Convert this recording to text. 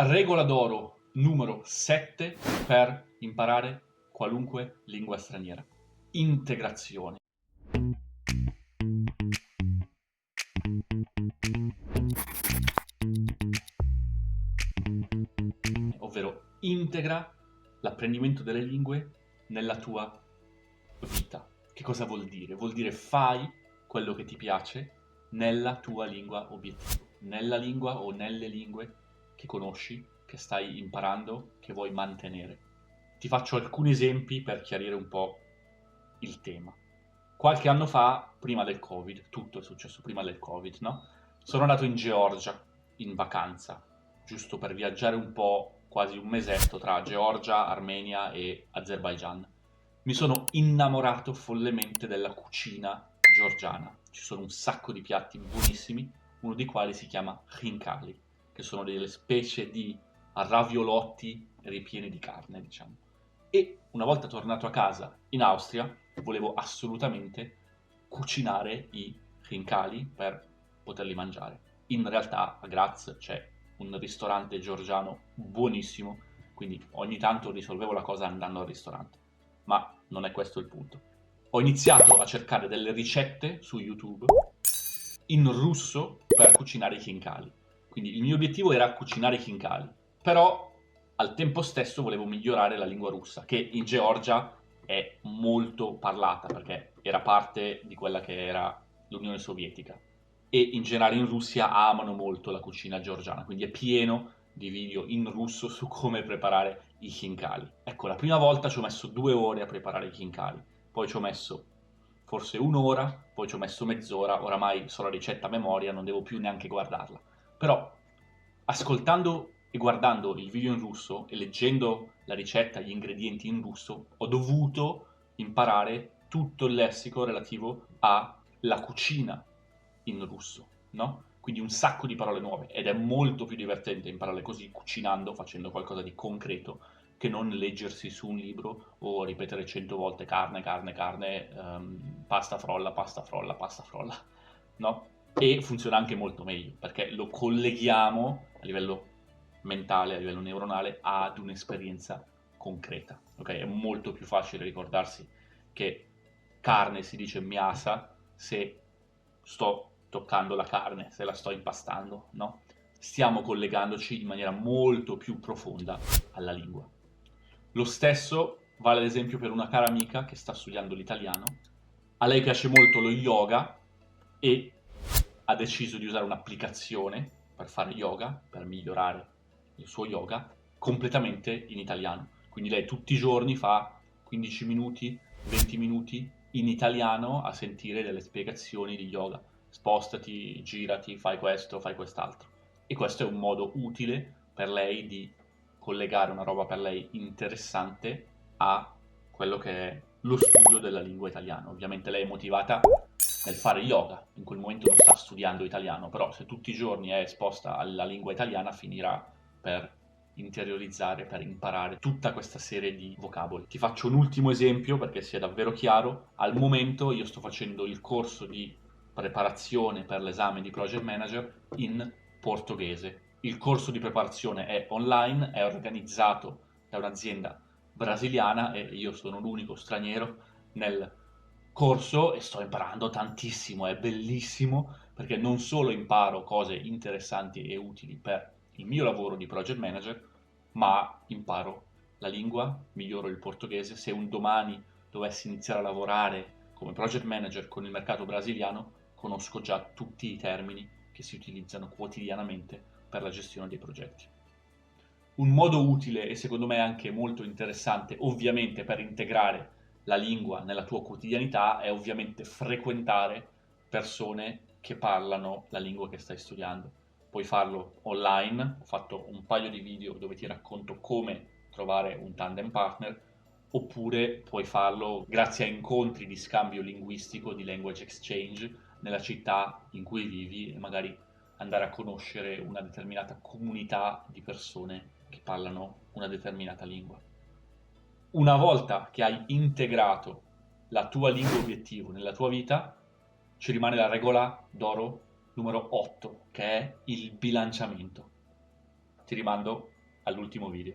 Regola d'oro numero 7 per imparare qualunque lingua straniera. Integrazione. Ovvero integra l'apprendimento delle lingue nella tua vita. Che cosa vuol dire? Vuol dire fai quello che ti piace nella tua lingua obiettivo, nella lingua o nelle lingue che conosci, che stai imparando, che vuoi mantenere. Ti faccio alcuni esempi per chiarire un po' il tema. Qualche anno fa, prima del Covid, tutto è successo prima del Covid, no? Sono andato in Georgia in vacanza, giusto per viaggiare un po', quasi un mesetto tra Georgia, Armenia e Azerbaijan. Mi sono innamorato follemente della cucina georgiana. Ci sono un sacco di piatti buonissimi, uno dei quali si chiama khinkali, che sono delle specie di raviolotti ripieni di carne, diciamo. E una volta tornato a casa in Austria, volevo assolutamente cucinare i khinkali per poterli mangiare. In realtà a Graz c'è un ristorante georgiano buonissimo, quindi ogni tanto risolvevo la cosa andando al ristorante. Ma non è questo il punto. Ho iniziato a cercare delle ricette su YouTube in russo per cucinare i khinkali. Quindi il mio obiettivo era cucinare i khinkali, però al tempo stesso volevo migliorare la lingua russa, che in Georgia è molto parlata perché era parte di quella che era l'Unione Sovietica e in generale in Russia amano molto la cucina georgiana, quindi è pieno di video in russo su come preparare i khinkali. Ecco, la prima volta ci ho messo 2 ore a preparare i khinkali, poi ci ho messo forse un'ora, poi ci ho messo mezz'ora, oramai so la ricetta a memoria, non devo più neanche guardarla. Però, ascoltando e guardando il video in russo e leggendo la ricetta, gli ingredienti in russo, ho dovuto imparare tutto il lessico relativo alla cucina in russo, no? Quindi un sacco di parole nuove ed è molto più divertente impararle così, cucinando, facendo qualcosa di concreto, che non leggersi su un libro o ripetere 100 volte carne, carne, carne, pasta frolla, pasta frolla, pasta frolla, no? E funziona anche molto meglio, perché lo colleghiamo a livello mentale, a livello neuronale, ad un'esperienza concreta, ok? È molto più facile ricordarsi che carne si dice miasa se sto toccando la carne, se la sto impastando, no? Stiamo collegandoci in maniera molto più profonda alla lingua. Lo stesso vale ad esempio per una cara amica che sta studiando l'italiano. A lei piace molto lo yoga e ha deciso di usare un'applicazione per fare yoga, per migliorare il suo yoga, completamente in italiano. Quindi lei tutti i giorni fa 15 minuti, 20 minuti in italiano a sentire delle spiegazioni di yoga. Spostati, girati, fai questo, fai quest'altro. E questo è un modo utile per lei di collegare una roba per lei interessante a quello che è lo studio della lingua italiana. Ovviamente lei è motivata nel fare yoga, in quel momento non sta studiando italiano, però se tutti i giorni è esposta alla lingua italiana finirà per interiorizzare, per imparare tutta questa serie di vocaboli. Ti faccio un ultimo esempio perché sia davvero chiaro. Al momento io sto facendo il corso di preparazione per l'esame di Project Manager in portoghese. Il corso di preparazione è online, è organizzato da un'azienda brasiliana e io sono l'unico straniero nel corso e sto imparando tantissimo, è bellissimo perché non solo imparo cose interessanti e utili per il mio lavoro di project manager, ma imparo la lingua, miglioro il portoghese. Se un domani dovessi iniziare a lavorare come project manager con il mercato brasiliano, conosco già tutti i termini che si utilizzano quotidianamente per la gestione dei progetti. Un modo utile e secondo me anche molto interessante, ovviamente per integrare la lingua nella tua quotidianità, è ovviamente frequentare persone che parlano la lingua che stai studiando. Puoi farlo online, ho fatto un paio di video dove ti racconto come trovare un tandem partner, oppure puoi farlo grazie a incontri di scambio linguistico, di language exchange, nella città in cui vivi e magari andare a conoscere una determinata comunità di persone che parlano una determinata lingua. Una volta che hai integrato la tua lingua obiettivo nella tua vita, ci rimane la regola d'oro numero 8, che è il bilanciamento. ti rimando all'ultimo video.